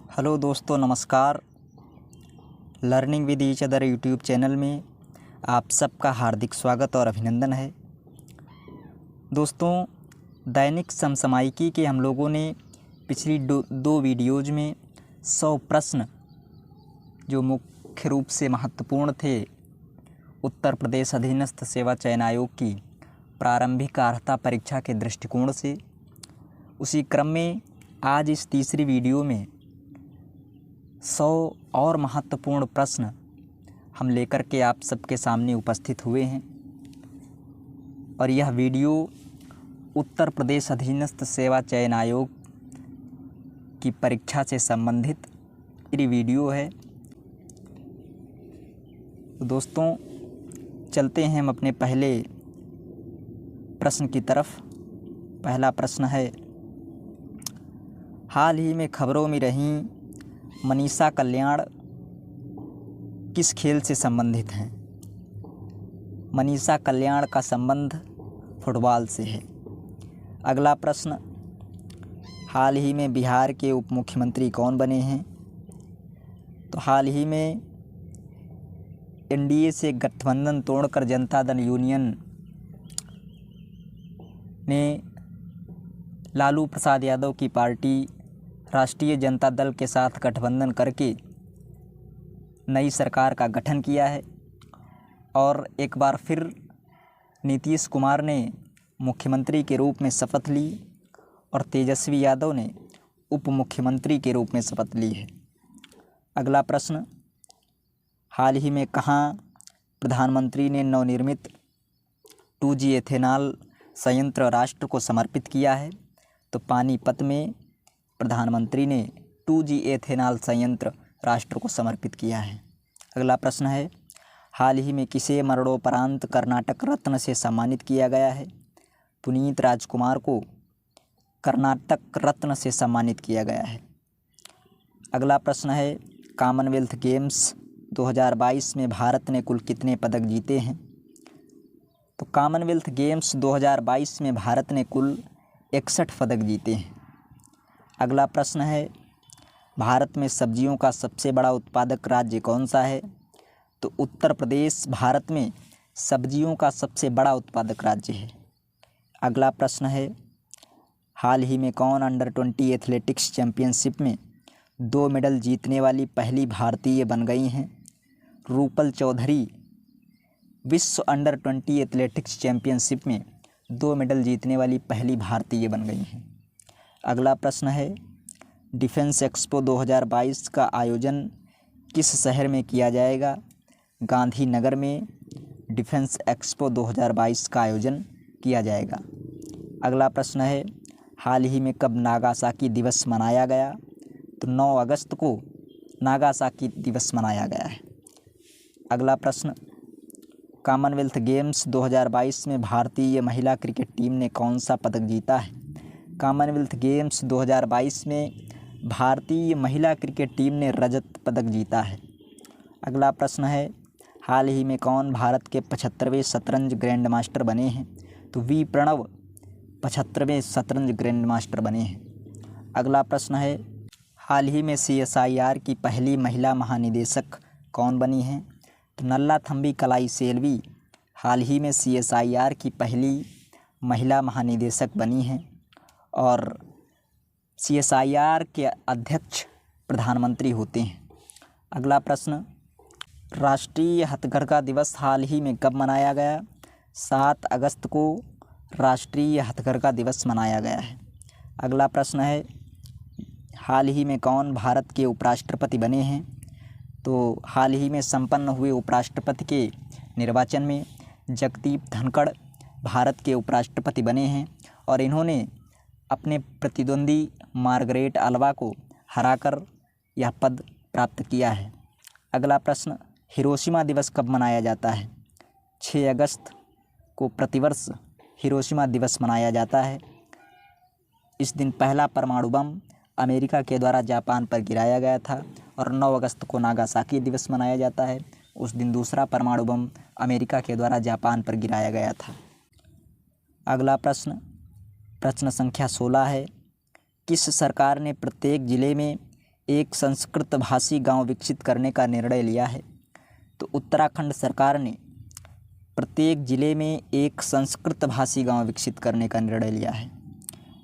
Hello दोस्तों, नमस्कार। Learning with each other YouTube channel में आप सबका हार्दिक स्वागत और अभिनंदन है। दोस्तों, दैनिक समसामयिकी के हम लोगों ने पिछली दो वीडियोज़ में 100 प्रश्न जो मुख्य रूप से महत्वपूर्ण थे उत्तर प्रदेश अधीनस्थ सेवा चयन आयोग की प्रारंभिक अर्हता परीक्षा के दृष्टिकोण से, उसी क्रम में आज इस तीसरी वीडियो में 100 और महत्वपूर्ण प्रश्न हम लेकर के आप सबके सामने उपस्थित हुए हैं। और यह वीडियो उत्तर प्रदेश अधीनस्थ सेवा चयन आयोग की परीक्षा से संबंधित वीडियो है। तो दोस्तों, चलते हैं हम अपने पहले प्रश्न की तरफ। पहला प्रश्न है, हाल ही में खबरों में रही मनीषा कल्याण किस खेल से संबंधित हैं? मनीषा कल्याण का संबंध फुटबॉल से है। अगला प्रश्न, हाल ही में बिहार के उप मुख्यमंत्री कौन बने हैं? तो हाल ही में एनडीए से गठबंधन तोड़कर जनता दल यूनियन ने लालू प्रसाद यादव की पार्टी राष्ट्रीय जनता दल के साथ गठबंधन करके नई सरकार का गठन किया है और एक बार फिर नीतीश कुमार ने मुख्यमंत्री के रूप में शपथ ली और तेजस्वी यादव ने उप मुख्यमंत्री के रूप में शपथ ली है। अगला प्रश्न, हाल ही में कहाँ प्रधानमंत्री ने नवनिर्मित 2G एथेनॉल संयंत्र राष्ट्र को समर्पित किया है? तो पानीपत में प्रधानमंत्री ने 2G एथेनॉल संयंत्र राष्ट्र को समर्पित किया है। अगला प्रश्न है, हाल ही में किसे मरणोपरांत कर्नाटक रत्न से सम्मानित किया गया है? पुनीत राजकुमार को कर्नाटक रत्न से सम्मानित किया गया है। अगला प्रश्न है, कॉमनवेल्थ गेम्स 2022 में भारत ने कुल कितने पदक जीते हैं? तो कॉमनवेल्थ गेम्स 2022 में भारत ने कुल 61 पदक जीते हैं। अगला प्रश्न है, भारत में सब्जियों का सबसे बड़ा उत्पादक राज्य कौन सा है? तो उत्तर प्रदेश भारत में सब्जियों का सबसे बड़ा उत्पादक राज्य है। अगला प्रश्न है, हाल ही में कौन अंडर 20 एथलेटिक्स चैंपियनशिप में 2 मेडल जीतने वाली पहली भारतीय बन गई हैं? रूपल चौधरी विश्व अंडर 20 एथलेटिक्स चैंपियनशिप में 2 मेडल जीतने वाली पहली भारतीय बन गई हैं। अगला प्रश्न है, डिफेंस एक्सपो 2022 का आयोजन किस शहर में किया जाएगा? गांधीनगर में डिफेंस एक्सपो 2022 का आयोजन किया जाएगा। अगला प्रश्न है, हाल ही में कब नागासाकी दिवस मनाया गया? तो 9 अगस्त को नागासाकी दिवस मनाया गया है। अगला प्रश्न, कॉमनवेल्थ गेम्स 2022 में भारतीय महिला क्रिकेट टीम ने कौन सा पदक जीता है? कॉमनवेल्थ गेम्स 2022 में भारतीय महिला क्रिकेट टीम ने रजत पदक जीता है। अगला प्रश्न है, हाल ही में कौन भारत के 75वें शतरंज ग्रैंड मास्टर बने हैं? तो वी प्रणव 75वें शतरंज ग्रैंड मास्टर बने हैं। अगला प्रश्न है, हाल ही में CSIR की पहली महिला महानिदेशक कौन बनी हैं? तो नल्लाथम्बी कलाई सेल्वी हाल ही में CSIR की पहली महिला महानिदेशक बनी हैं और CSIR के अध्यक्ष प्रधानमंत्री होते हैं। अगला प्रश्न, राष्ट्रीय हथकरघा दिवस हाल ही में कब मनाया गया? 7 अगस्त को राष्ट्रीय हथकरघा दिवस मनाया गया है। अगला प्रश्न है, हाल ही में कौन भारत के उपराष्ट्रपति बने हैं? तो हाल ही में संपन्न हुए उपराष्ट्रपति के निर्वाचन में जगदीप धनखड़ भारत के उपराष्ट्रपति बने हैं और इन्होंने अपने प्रतिद्वंदी मार्गरेट अल्वा को हराकर यह पद प्राप्त किया है। अगला प्रश्न, हिरोशिमा दिवस कब मनाया जाता है? 6 अगस्त को प्रतिवर्ष हिरोशिमा दिवस मनाया जाता है। इस दिन पहला परमाणु बम अमेरिका के द्वारा जापान पर गिराया गया था और 9 अगस्त को नागासाकी दिवस मनाया जाता है। उस दिन दूसरा परमाणु बम अमेरिका के द्वारा जापान पर गिराया गया था। अगला प्रश्न, प्रश्न संख्या 16 है, किस सरकार ने प्रत्येक ज़िले में एक संस्कृत भाषी गांव विकसित करने का निर्णय लिया है? तो उत्तराखंड सरकार ने प्रत्येक ज़िले में एक संस्कृत भाषी गांव विकसित करने का निर्णय लिया है।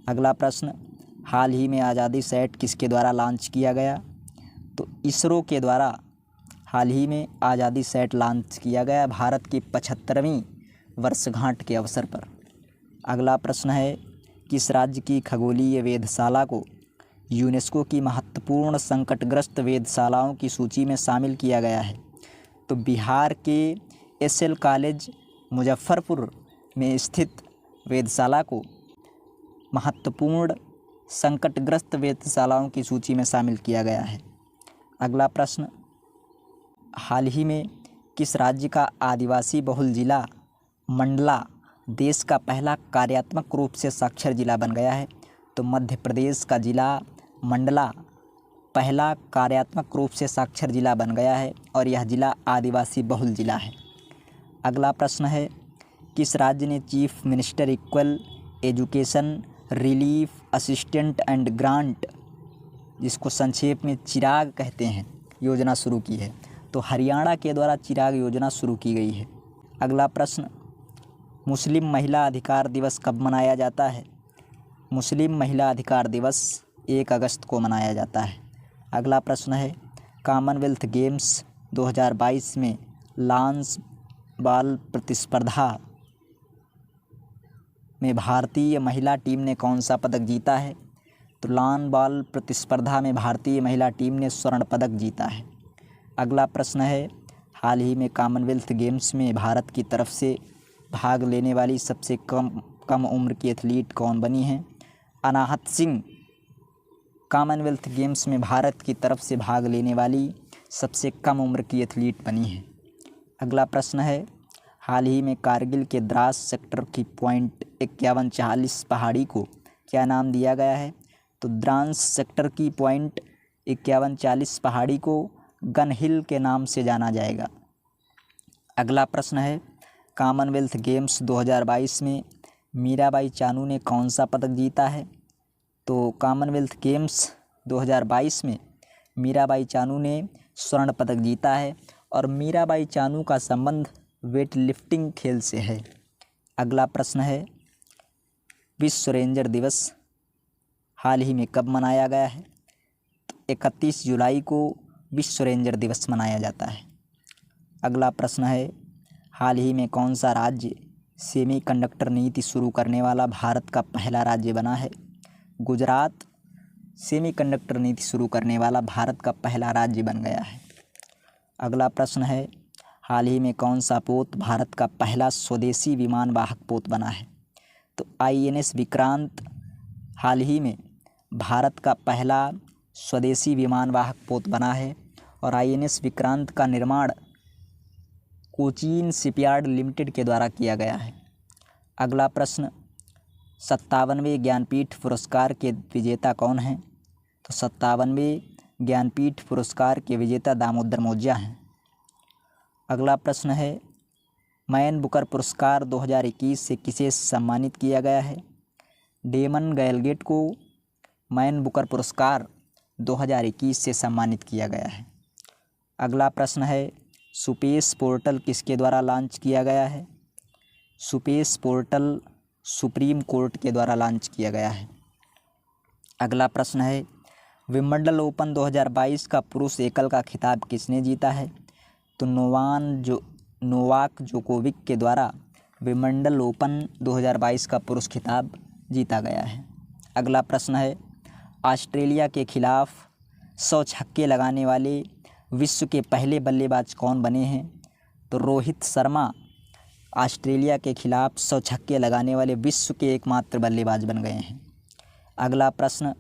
अगला प्रश्न, हाल ही में आज़ादी सैट किसके द्वारा लॉन्च किया गया? तो इसरो के द्वारा हाल ही में आज़ादी सैट लॉन्च किया गया भारत की 75वीं वर्षगांठ के अवसर पर। अगला प्रश्न है, किस राज्य की खगोलीय वेधशाला को यूनेस्को की महत्वपूर्ण संकटग्रस्त वेधशालाओं की सूची में शामिल किया गया है? तो बिहार के एसएल कॉलेज मुजफ्फरपुर में स्थित वेधशाला को महत्वपूर्ण संकटग्रस्त वेधशालाओं की सूची में शामिल किया गया है। अगला प्रश्न, हाल ही में किस राज्य का आदिवासी बहुल जिला मंडला देश का पहला कार्यात्मक रूप से साक्षर जिला बन गया है? तो मध्य प्रदेश का जिला मंडला पहला कार्यात्मक रूप से साक्षर जिला बन गया है और यह जिला आदिवासी बहुल जिला है। अगला प्रश्न है, किस राज्य ने chief minister equal education relief assistant and grant, जिसको संक्षेप में चिराग कहते हैं, योजना शुरू की है? तो हरियाणा के द्वारा चिराग योजना शुरू की गई है। अगला प्रश्न, मुस्लिम महिला अधिकार दिवस कब मनाया जाता है? मुस्लिम महिला अधिकार दिवस 1 अगस्त को मनाया जाता है। अगला प्रश्न है, कॉमनवेल्थ गेम्स 2022 में लॉन्स बॉल प्रतिस्पर्धा में भारतीय महिला टीम ने कौन सा पदक जीता है? तो लॉन बॉल प्रतिस्पर्धा में भारतीय महिला टीम ने स्वर्ण पदक जीता है। अगला प्रश्न है, हाल ही में कॉमनवेल्थ गेम्स में भारत की तरफ से भाग लेने वाली सबसे कम उम्र की एथलीट कौन बनी है? अनाहत सिंह कॉमनवेल्थ गेम्स में भारत की तरफ से भाग लेने वाली सबसे कम उम्र की एथलीट बनी है। अगला प्रश्न है, हाल ही में कारगिल के द्रास सेक्टर की पॉइंट 5140 पहाड़ी को क्या नाम दिया गया है? तो द्रास सेक्टर की पॉइंट 5140 पहाड़ी को गन हिल के नाम से जाना जाएगा। अगला प्रश्न है, कॉमनवेल्थ गेम्स 2022 में मीराबाई चानू ने कौन सा पदक जीता है? तो कॉमनवेल्थ गेम्स 2022 में मीराबाई चानू ने स्वर्ण पदक जीता है और मीराबाई चानू का संबंध वेट लिफ्टिंग खेल से है। अगला प्रश्न है, विश्व रेंजर दिवस हाल ही में कब मनाया गया है? तो 31 जुलाई को विश्व रेंजर दिवस मनाया जाता है। अगला प्रश्न है, हाल ही में कौन सा राज्य सेमीकंडक्टर नीति शुरू करने वाला भारत का पहला राज्य बना है? गुजरात सेमीकंडक्टर नीति शुरू करने वाला भारत का पहला राज्य बन गया है। अगला प्रश्न है, हाल ही में कौन सा पोत भारत का पहला स्वदेशी विमान वाहक पोत बना है? तो INS विक्रांत हाल ही में भारत का पहला स्वदेशी विमान वाहक पोत बना है और INS विक्रांत का निर्माण कोचीन शिपयार्ड लिमिटेड के द्वारा किया गया है। अगला प्रश्न, 57वें ज्ञानपीठ पुरस्कार के विजेता कौन हैं? तो 57वें ज्ञानपीठ पुरस्कार के विजेता दामोदर मौर्या हैं। अगला प्रश्न है, मैन बुकर पुरस्कार 2021 से किसे सम्मानित किया गया है? डेमन गैलगेट को मैन बुकर पुरस्कार 2021 से सम्मानित किया गया है। अगला प्रश्न है, सुपेस पोर्टल किसके द्वारा लॉन्च किया गया है? सुपेस पोर्टल सुप्रीम कोर्ट के द्वारा लॉन्च किया गया है। अगला प्रश्न है, विंबलडन ओपन 2022 का पुरुष एकल का खिताब किसने जीता है? तो नोवाक जोकोविक के द्वारा विंबलडन ओपन 2022 का पुरुष खिताब जीता गया है। अगला प्रश्न है, ऑस्ट्रेलिया के खिलाफ 100 छक्के लगाने वाले विश्व के पहले बल्लेबाज कौन बने हैं? तो रोहित शर्मा ऑस्ट्रेलिया के खिलाफ 100 छक्के लगाने वाले विश्व के एकमात्र बल्लेबाज बन गए हैं। अगला प्रश्न,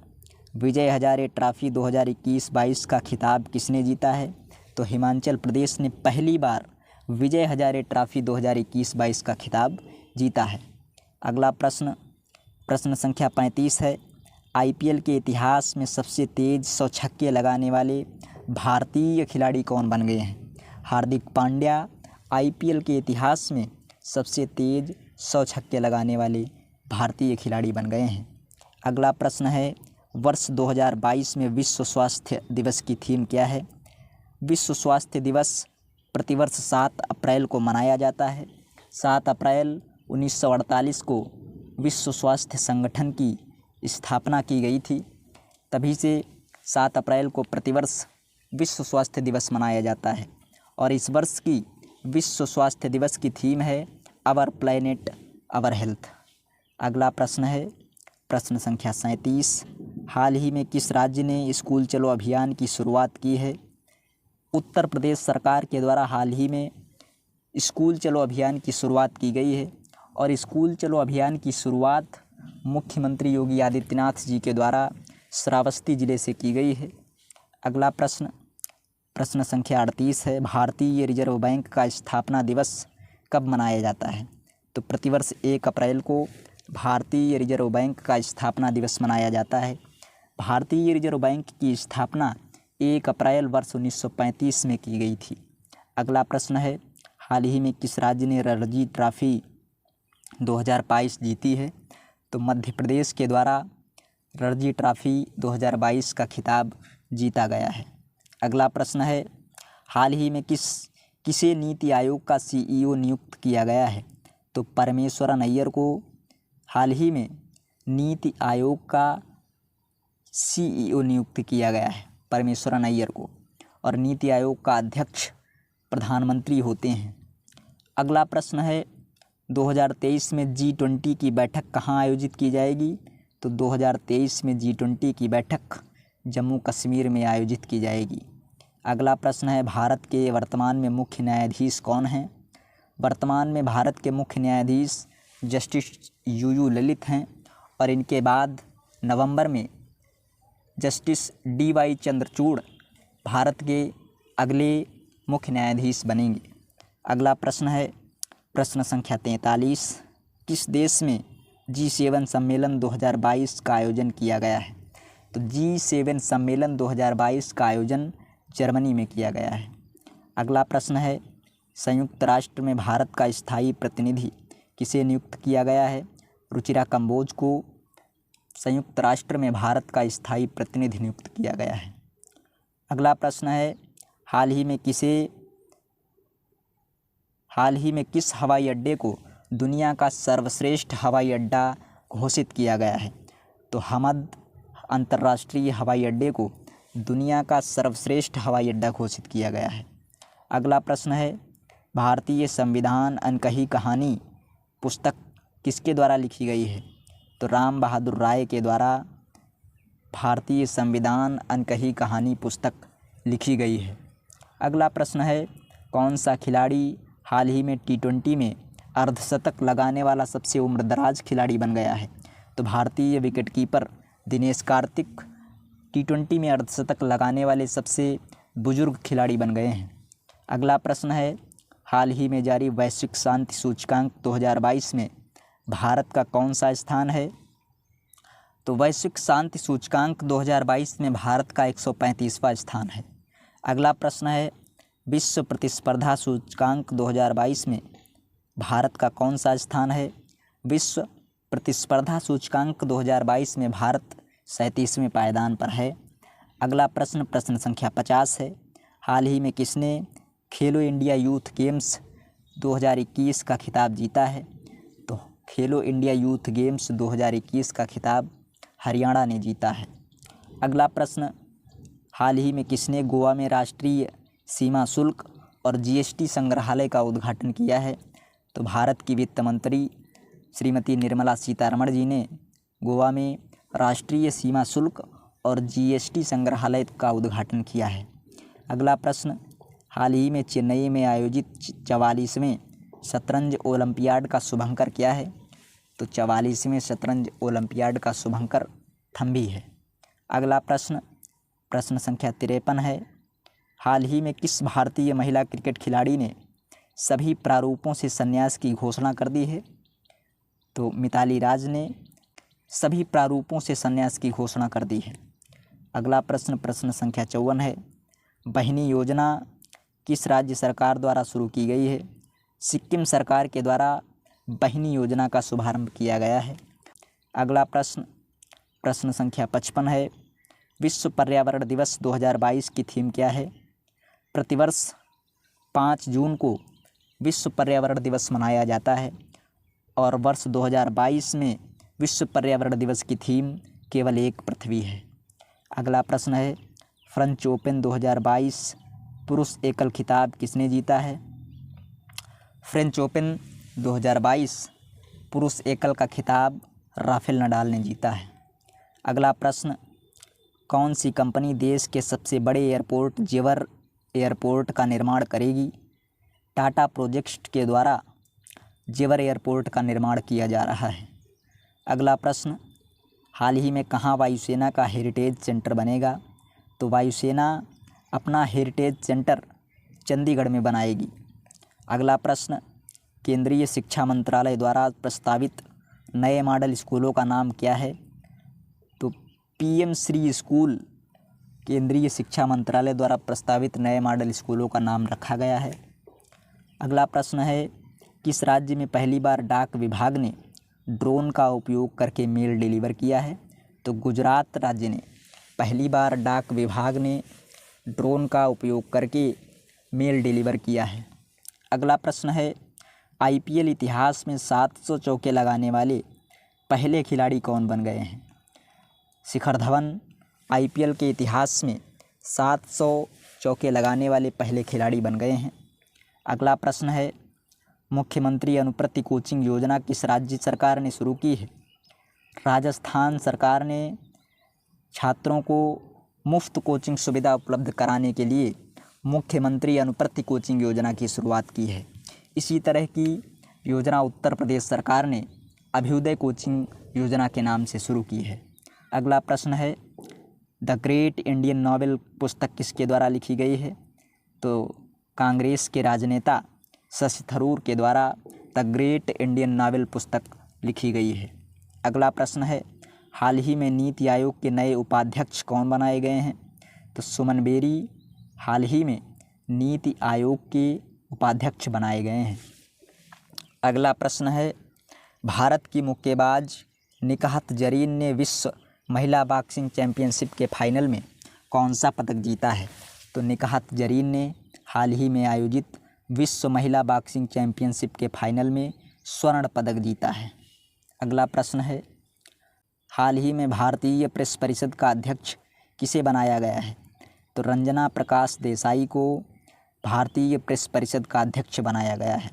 विजय हजारे ट्रॉफी 2021-22 का खिताब किसने जीता है? तो हिमाचल प्रदेश ने पहली बार विजय हजारे ट्रॉफी 2021-22 का खिताब जीता है। अगला प्रश्न संख्या 35 है, IPL के इतिहास में सबसे तेज़ 100 छक्के लगाने वाले भारतीय खिलाड़ी कौन बन गए हैं? हार्दिक पांड्या IPL के इतिहास में सबसे तेज़ 100 छक्के लगाने वाले भारतीय खिलाड़ी बन गए हैं। अगला प्रश्न है, वर्ष 2022 में विश्व स्वास्थ्य दिवस की थीम क्या है? विश्व स्वास्थ्य दिवस प्रतिवर्ष 7 अप्रैल को मनाया जाता है। 7 अप्रैल 1948 को विश्व स्वास्थ्य संगठन की स्थापना की गई थी। तभी से 7 अप्रैल को प्रतिवर्ष विश्व स्वास्थ्य दिवस मनाया जाता है। और इस वर्ष की विश्व स्वास्थ्य दिवस की थीम है आवर प्लैनेट आवर हेल्थ। अगला प्रश्न है प्रश्न संख्या 37। हाल ही में किस राज्य ने स्कूल चलो अभियान की शुरुआत की है? उत्तर प्रदेश सरकार के द्वारा हाल ही में स्कूल चलो अभियान की शुरुआत की गई है। और स्कूल चलो अभियान की शुरुआत मुख्यमंत्री योगी आदित्यनाथ जी के द्वारा श्रावस्ती जिले से की गई है। अगला प्रश्न प्रश्न संख्या 38 है। भारतीय रिजर्व बैंक का स्थापना दिवस कब मनाया जाता है? तो प्रतिवर्ष 1 अप्रैल को भारतीय रिजर्व बैंक का स्थापना दिवस मनाया जाता है। भारतीय रिजर्व बैंक की स्थापना 1 अप्रैल वर्ष 1935 में की गई थी। अगला प्रश्न है हाल ही में किस राज्य ने रणजी ट्रॉफी 2022 जीती है? तो मध्य प्रदेश के द्वारा रणजी ट्रॉफी 2022 का खिताब जीता गया है। अगला प्रश्न है हाल ही में किसे नीति आयोग का CEO नियुक्त किया गया है? तो परमेश्वरन अय्यर को हाल ही में नीति आयोग का CEO नियुक्त किया गया है, परमेश्वरन अय्यर को। और नीति आयोग का अध्यक्ष प्रधानमंत्री होते हैं। अगला प्रश्न है 2023 में G20 की बैठक कहाँ आयोजित की जाएगी? तो 2023 में G20 की बैठक जम्मू कश्मीर में आयोजित की जाएगी। अगला प्रश्न है भारत के वर्तमान में मुख्य न्यायाधीश कौन हैं? वर्तमान में भारत के मुख्य न्यायाधीश जस्टिस UU ललित हैं। और इनके बाद नवंबर में जस्टिस DY चंद्रचूड़ भारत के अगले मुख्य न्यायाधीश बनेंगे। अगला प्रश्न है प्रश्न संख्या 43। किस देश में G7 सम्मेलन 2022 का आयोजन किया गया है? तो G7 सम्मेलन 2022 का आयोजन जर्मनी में किया गया है। अगला प्रश्न है संयुक्त राष्ट्र में भारत का स्थायी प्रतिनिधि किसे नियुक्त किया गया है? रुचिरा कंबोज को संयुक्त राष्ट्र में भारत का स्थायी प्रतिनिधि नियुक्त किया गया है। अगला प्रश्न है हाल ही में किस हवाई अड्डे को दुनिया का सर्वश्रेष्ठ हवाई अड्डा घोषित किया गया है? तो हमद अंतर्राष्ट्रीय हवाई अड्डे को दुनिया का सर्वश्रेष्ठ हवाई अड्डा घोषित किया गया है। अगला प्रश्न है भारतीय संविधान अनकही कहानी पुस्तक किसके द्वारा लिखी गई है? तो राम बहादुर राय के द्वारा भारतीय संविधान अनकही कहानी पुस्तक लिखी गई है। अगला प्रश्न है कौन सा खिलाड़ी हाल ही में T20 में अर्धशतक लगाने वाला सबसे उम्रदराज खिलाड़ी बन गया है? तो भारतीय विकेटकीपर दिनेश कार्तिक T20 में अर्धशतक लगाने वाले सबसे बुजुर्ग खिलाड़ी बन गए हैं। अगला प्रश्न है हाल ही में जारी वैश्विक शांति सूचकांक 2022 में भारत का कौन सा स्थान है? तो वैश्विक शांति सूचकांक 2022 में भारत का 135वां स्थान है। अगला प्रश्न है विश्व प्रतिस्पर्धा सूचकांक 2022 में भारत का कौन सा स्थान है? विश्व प्रतिस्पर्धा सूचकांक 2022 में भारत 37वें पायदान पर है। अगला प्रश्न प्रश्न संख्या 50 है। हाल ही में किसने खेलो इंडिया यूथ गेम्स 2021 का खिताब जीता है? तो खेलो इंडिया यूथ गेम्स 2021 का खिताब हरियाणा ने जीता है। अगला प्रश्न हाल ही में किसने गोवा में राष्ट्रीय सीमा शुल्क और GST संग्रहालय का उद्घाटन किया है? तो भारत की वित्त मंत्री श्रीमती निर्मला सीतारमण जी ने गोवा में राष्ट्रीय सीमा शुल्क और GST संग्रहालय का उद्घाटन किया है। अगला प्रश्न हाल ही में चेन्नई में आयोजित 44वें शतरंज ओलंपियाड का शुभंकर क्या है? तो 44वें शतरंज ओलंपियाड का शुभंकर थम्बी है। अगला प्रश्न प्रश्न संख्या 53 है। हाल ही में किस भारतीय महिला क्रिकेट खिलाड़ी ने सभी प्रारूपों से संन्यास की घोषणा कर दी है? तो मिताली राज ने सभी प्रारूपों से संन्यास की घोषणा कर दी है। अगला प्रश्न प्रश्न संख्या 54 है। बहिनी योजना किस राज्य सरकार द्वारा शुरू की गई है? सिक्किम सरकार के द्वारा बहिनी योजना का शुभारंभ किया गया है। अगला प्रश्न प्रश्न संख्या 55 है, विश्व पर्यावरण दिवस 2022 की थीम क्या है? प्रतिवर्ष 5 जून को विश्व पर्यावरण दिवस मनाया जाता है और वर्ष 2022 में विश्व पर्यावरण दिवस की थीम केवल एक पृथ्वी है। अगला प्रश्न है, फ्रेंच ओपन 2022 पुरुष एकल खिताब किसने जीता है? फ्रेंच ओपन 2022 पुरुष एकल का खिताब राफेल नडाल ने जीता है। अगला प्रश्न, कौन सी कंपनी देश के सबसे बड़े एयरपोर्ट जेवर एयरपोर्ट का निर्माण करेगी? टाटा प्रोजेक्ट्स के द्वारा जेवर एयरपोर्ट का निर्माण किया जा रहा है। अगला प्रश्न, हाल ही में कहाँ वायुसेना का हेरिटेज सेंटर बनेगा? तो वायुसेना अपना हेरिटेज सेंटर चंडीगढ़ में बनाएगी। अगला प्रश्न, केंद्रीय शिक्षा मंत्रालय द्वारा प्रस्तावित नए मॉडल स्कूलों का नाम क्या है? तो पीएम श्री स्कूल केंद्रीय शिक्षा मंत्रालय द्वारा प्रस्तावित नए मॉडल स्कूलों का नाम रखा गया है। अगला प्रश्न है, किस राज्य में पहली बार डाक विभाग ने ड्रोन का उपयोग करके मेल डिलीवर किया है? तो गुजरात राज्य ने पहली बार डाक विभाग ने ड्रोन का उपयोग करके मेल डिलीवर किया है। अगला प्रश्न है, आईपीएल इतिहास में 700 चौके लगाने वाले पहले खिलाड़ी कौन बन गए हैं? शिखर धवन आईपीएल के इतिहास में 700 चौके लगाने वाले पहले खिलाड़ी बन गए हैं। अगला प्रश्न है, मुख्यमंत्री अनुप्रति कोचिंग योजना किस राज्य सरकार ने शुरू की है? राजस्थान सरकार ने छात्रों को मुफ्त कोचिंग सुविधा उपलब्ध कराने के लिए मुख्यमंत्री अनुप्रति कोचिंग योजना की शुरुआत की है। इसी तरह की योजना उत्तर प्रदेश सरकार ने अभ्युदय कोचिंग योजना के नाम से शुरू की है। अगला प्रश्न है, द ग्रेट इंडियन नॉवेल पुस्तक किसके द्वारा लिखी गई है? तो कांग्रेस के राजनेता शशि थरूर के द्वारा द ग्रेट इंडियन नॉवेल पुस्तक लिखी गई है। अगला प्रश्न है, हाल ही में नीति आयोग के नए उपाध्यक्ष कौन बनाए गए हैं? तो सुमन बेरी हाल ही में नीति आयोग के उपाध्यक्ष बनाए गए हैं। अगला प्रश्न है, भारत की मुक्केबाज निकहत जरीन ने विश्व महिला बॉक्सिंग चैंपियनशिप के फाइनल में कौन सा पदक जीता है? तो निकहत जरीन ने हाल ही में आयोजित विश्व महिला बॉक्सिंग चैंपियनशिप के फाइनल में स्वर्ण पदक जीता है। अगला प्रश्न है, हाल ही में भारतीय प्रेस परिषद का अध्यक्ष किसे बनाया गया है? तो रंजना प्रकाश देसाई को भारतीय प्रेस परिषद का अध्यक्ष बनाया गया है।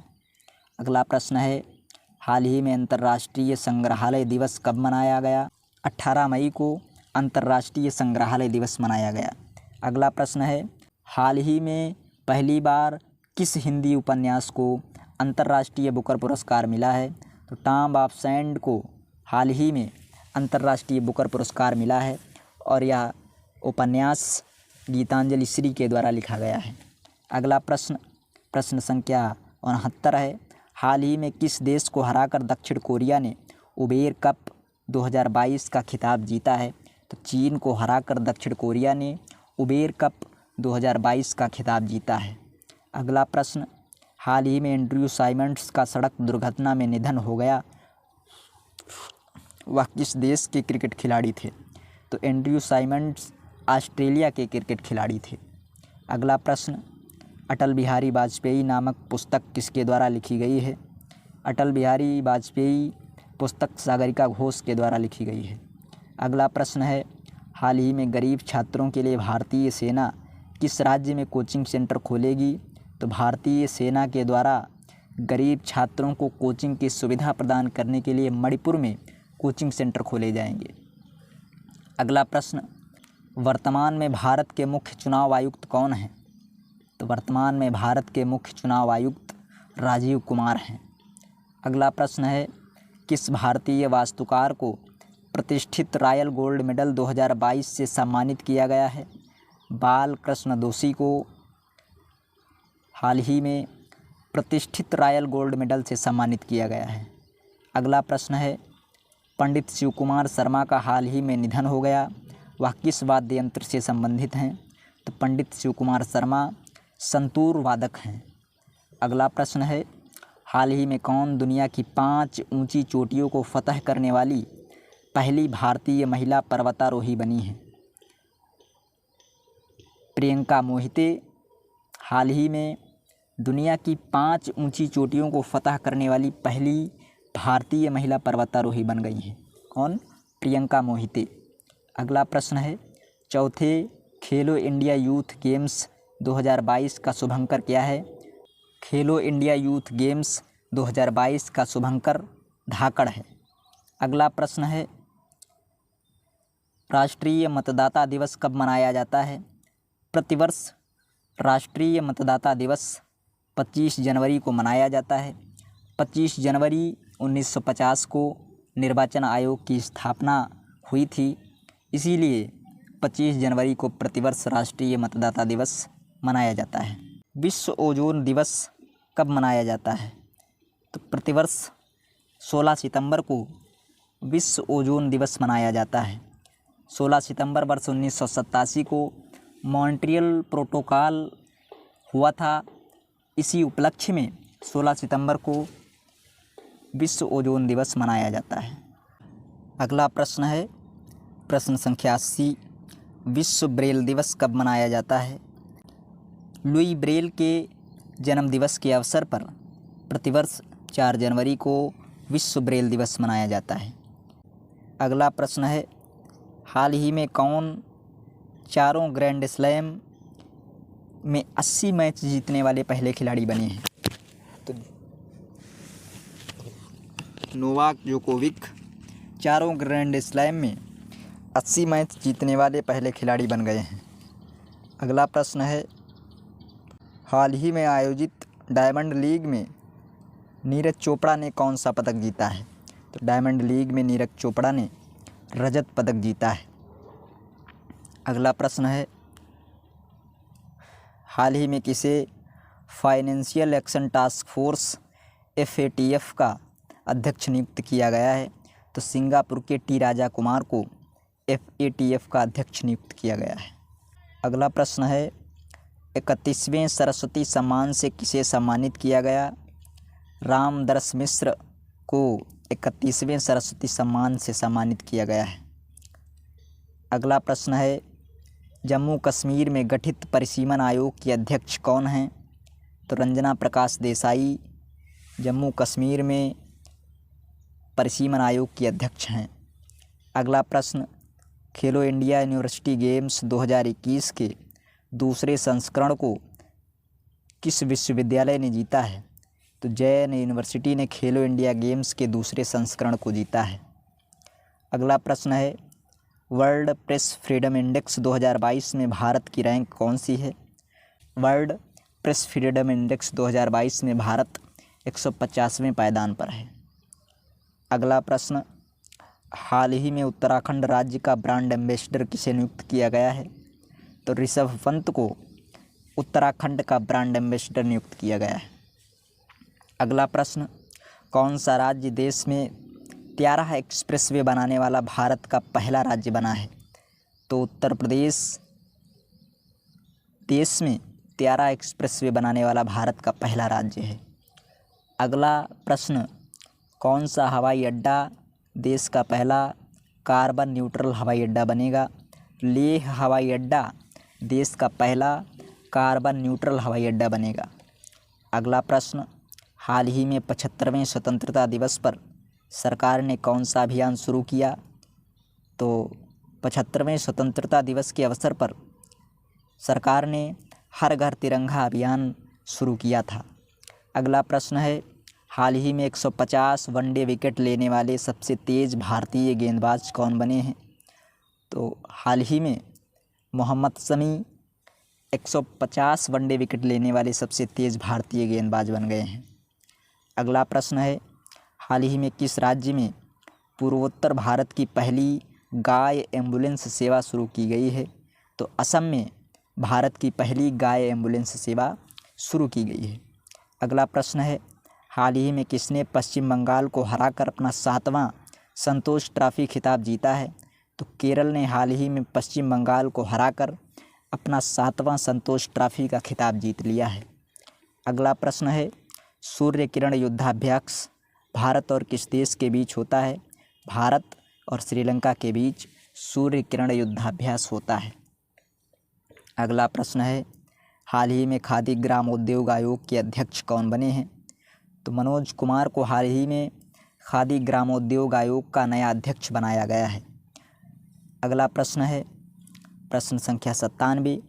अगला प्रश्न है, हाल ही में अंतर्राष्ट्रीय संग्रहालय दिवस कब मनाया गया? 18 मई को अंतर्राष्ट्रीय संग्रहालय दिवस मनाया गया। अगला प्रश्न है, हाल ही में पहली बार किस हिंदी उपन्यास को अंतर्राष्ट्रीय बुकर पुरस्कार मिला है? तो टॉम ऑफ सैंड को हाल ही में अंतर्राष्ट्रीय बुकर पुरस्कार मिला है और यह उपन्यास गीतांजलि श्री के द्वारा लिखा गया है। अगला प्रश्न, प्रश्न संख्या 69 है, हाल ही में किस देश को हराकर दक्षिण कोरिया ने उबेर कप 2022 का खिताब जीता है? तो चीन को हराकर दक्षिण कोरिया ने उबेर कप 2022 का खिताब जीता है। अगला प्रश्न, हाल ही में एंड्रयू साइमंड्स का सड़क दुर्घटना में निधन हो गया, वह किस देश के क्रिकेट खिलाड़ी थे? तो एंड्रयू साइमंड्स ऑस्ट्रेलिया के क्रिकेट खिलाड़ी थे। अगला प्रश्न, अटल बिहारी वाजपेयी नामक पुस्तक किसके द्वारा लिखी गई है? अटल बिहारी वाजपेयी पुस्तक सागरिका घोष के द्वारा लिखी गई है। अगला प्रश्न है, हाल ही में गरीब छात्रों के लिए भारतीय सेना किस राज्य में कोचिंग सेंटर खोलेगी? तो भारतीय सेना के द्वारा गरीब छात्रों को कोचिंग की सुविधा प्रदान करने के लिए मणिपुर में कोचिंग सेंटर खोले जाएंगे। अगला प्रश्न, वर्तमान में भारत के मुख्य चुनाव आयुक्त कौन हैं? तो वर्तमान में भारत के मुख्य चुनाव आयुक्त राजीव कुमार हैं। अगला प्रश्न है, किस भारतीय वास्तुकार को प्रतिष्ठित रॉयल गोल्ड मेडल 2022 से सम्मानित किया गया है? बालकृष्ण दोषी को हाल ही में प्रतिष्ठित रॉयल गोल्ड मेडल से सम्मानित किया गया है। अगला प्रश्न है, पंडित शिव कुमार शर्मा का हाल ही में निधन हो गया, वह किस वाद्य यंत्र से संबंधित हैं? तो पंडित शिव कुमार शर्मा संतूर वादक हैं। अगला प्रश्न है, हाल ही में कौन दुनिया की 5 ऊंची चोटियों को फतह करने वाली पहली भारतीय महिला पर्वतारोही बनी हैं? प्रियंका मोहिते हाल ही में दुनिया की 5 ऊंची चोटियों को फतह करने वाली पहली भारतीय महिला पर्वतारोही बन गई हैं। कौन? प्रियंका मोहिते। अगला प्रश्न है, चौथे खेलो इंडिया यूथ गेम्स 2022 का शुभंकर क्या है? खेलो इंडिया यूथ गेम्स 2022 का शुभंकर धाकड़ है। अगला प्रश्न है, राष्ट्रीय मतदाता दिवस कब मनाया जाता है? प्रतिवर्ष राष्ट्रीय मतदाता दिवस 25 जनवरी को मनाया जाता है। 25 जनवरी 1950 को निर्वाचन आयोग की स्थापना हुई थी, इसीलिए 25 जनवरी को प्रतिवर्ष राष्ट्रीय मतदाता दिवस मनाया जाता है। विश्व ओजोन दिवस कब मनाया जाता है? तो प्रतिवर्ष 16 सितंबर को विश्व ओजोन दिवस मनाया जाता है। 16 सितंबर वर्ष 1987 को मॉन्ट्रियल प्रोटोकॉल हुआ था, इसी उपलक्ष्य में 16 सितंबर को विश्व ओजोन दिवस मनाया जाता है। अगला प्रश्न है, प्रश्न संख्या 80, विश्व ब्रेल दिवस कब मनाया जाता है? लुई ब्रेल के जन्म दिवस के अवसर पर प्रतिवर्ष 4 जनवरी को विश्व ब्रेल दिवस मनाया जाता है। अगला प्रश्न है, हाल ही में कौन चारों ग्रैंड स्लैम में 80 मैच जीतने वाले पहले खिलाड़ी बने हैं? तो नोवाक जोकोविक चारों ग्रैंड स्लैम में 80 मैच जीतने वाले पहले खिलाड़ी बन गए हैं। अगला प्रश्न है, हाल ही में आयोजित डायमंड लीग में नीरज चोपड़ा ने कौन सा पदक जीता है? तो डायमंड लीग में नीरज चोपड़ा ने रजत पदक जीता है। अगला प्रश्न है, हाल ही में किसे financial action task force FATF का अध्यक्ष नियुक्त किया गया है? तो सिंगापुर के टी राजा कुमार को FATF का अध्यक्ष नियुक्त किया गया है। अगला प्रश्न है, 31वें सरस्वती सम्मान से किसे सम्मानित किया गया? रामदरस मिश्र को 31वें सरस्वती सम्मान से सम्मानित किया गया है। अगला प्रश्न है, जम्मू कश्मीर में गठित परिसीमन आयोग के अध्यक्ष कौन हैं? तो रंजना प्रकाश देसाई जम्मू कश्मीर में परिसीमन आयोग के अध्यक्ष हैं। अगला प्रश्न, खेलो इंडिया यूनिवर्सिटी गेम्स 2021 के दूसरे संस्करण को किस विश्वविद्यालय ने जीता है? तो जैन यूनिवर्सिटी ने खेलो इंडिया गेम्स के दूसरे संस्करण को जीता है। अगला प्रश्न है, वर्ल्ड प्रेस फ्रीडम इंडेक्स 2022 में भारत की रैंक कौन सी है? वर्ल्ड प्रेस फ्रीडम इंडेक्स 2022 में भारत 150वें पायदान पर है। अगला प्रश्न, हाल ही में उत्तराखंड राज्य का ब्रांड एम्बेसडर किसे नियुक्त किया गया है? तो ऋषभ पंत को उत्तराखंड का ब्रांड एम्बेसडर नियुक्त किया गया है। अगला प्रश्न, कौन सा राज्य देश में 13 एक्सप्रेसवे बनाने वाला भारत का पहला राज्य बना है? तो उत्तर प्रदेश देश में 13 एक्सप्रेसवे बनाने वाला भारत का पहला राज्य है। अगला प्रश्न, कौन सा हवाई अड्डा देश का पहला कार्बन न्यूट्रल हवाई अड्डा बनेगा? लेह हवाई अड्डा देश का पहला कार्बन न्यूट्रल हवाई अड्डा बनेगा। अगला प्रश्न, हाल ही में 75वें स्वतंत्रता दिवस पर सरकार ने कौन सा अभियान शुरू किया? तो 75वें स्वतंत्रता दिवस के अवसर पर सरकार ने हर घर तिरंगा अभियान शुरू किया था। अगला प्रश्न है, हाल ही में 150 वनडे विकेट लेने वाले सबसे तेज़ भारतीय गेंदबाज कौन बने हैं? तो हाल ही में मोहम्मद शमी 150 वनडे विकेट लेने वाले सबसे तेज़ भारतीय गेंदबाज बन गए हैं। अगला प्रश्न है, हाल ही में किस राज्य में पूर्वोत्तर भारत की पहली गाय एम्बुलेंस सेवा शुरू की गई है? तो असम में भारत की पहली गाय एम्बुलेंस सेवा शुरू की गई है। अगला प्रश्न है, हाल ही में किसने पश्चिम बंगाल को हराकर अपना 7वां संतोष ट्रॉफी खिताब जीता है? तो केरल ने हाल ही में पश्चिम बंगाल को हराकर अपना 7वां संतोष ट्रॉफी का खिताब जीत लिया है। अगला प्रश्न है, सूर्य किरण युद्धाभ्यास भारत और किस देश के बीच होता है? भारत और श्रीलंका के बीच सूर्य किरण युद्धाभ्यास होता है। अगला प्रश्न है, हाल ही में खादी ग्रामोद्योग आयोग के अध्यक्ष कौन बने हैं? तो मनोज कुमार को हाल ही में खादी ग्रामोद्योग आयोग का नया अध्यक्ष बनाया गया है। अगला प्रश्न है प्रश्न संख्या 97,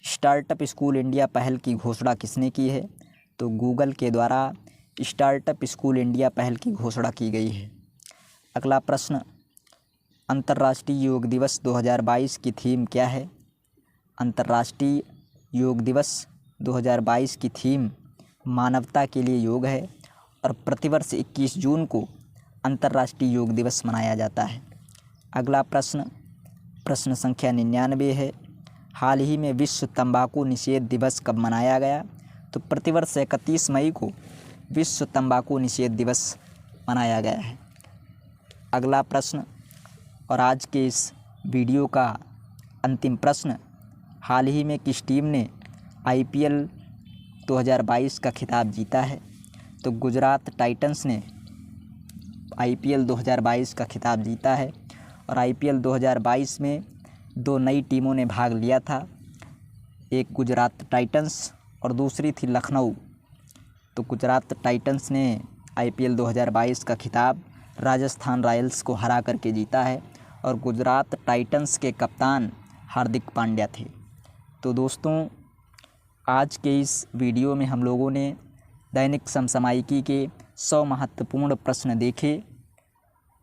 स्टार्टअप स्कूल इंडिया पहल की घोषणा किसने की है? तो गूगल के द्वारा स्टार्टअप स्कूल इंडिया पहल की घोषणा की गई है। अगला प्रश्न, अंतर्राष्ट्रीय योग दिवस 2022 की थीम क्या है? अंतर्राष्ट्रीय योग दिवस 2022 की थीम मानवता के लिए योग है और प्रतिवर्ष 21 जून को अंतर्राष्ट्रीय योग दिवस मनाया जाता है। अगला प्रश्न प्रश्न संख्या 99 है, हाल ही में विश्व तंबाकू निषेध दिवस कब मनाया गया? तो प्रतिवर्ष 31 मई को विश्व तंबाकू निषेध दिवस मनाया गया है। अगला प्रश्न और आज के इस वीडियो का अंतिम प्रश्न, हाल ही में किस टीम ने IPL 2022 का खिताब जीता है? तो गुजरात टाइटंस ने IPL 2022 का खिताब जीता है और IPL 2022 में 2 नई टीमों ने भाग लिया था, एक गुजरात टाइटंस और दूसरी थी लखनऊ। तो गुजरात टाइटंस ने IPL 2022 का खिताब राजस्थान रॉयल्स को हरा करके जीता है और गुजरात टाइटंस के कप्तान हार्दिक पांड्या थे। तो दोस्तों, आज के इस वीडियो में हम लोगों ने दैनिक समसामयिकी के 100 महत्वपूर्ण प्रश्न देखे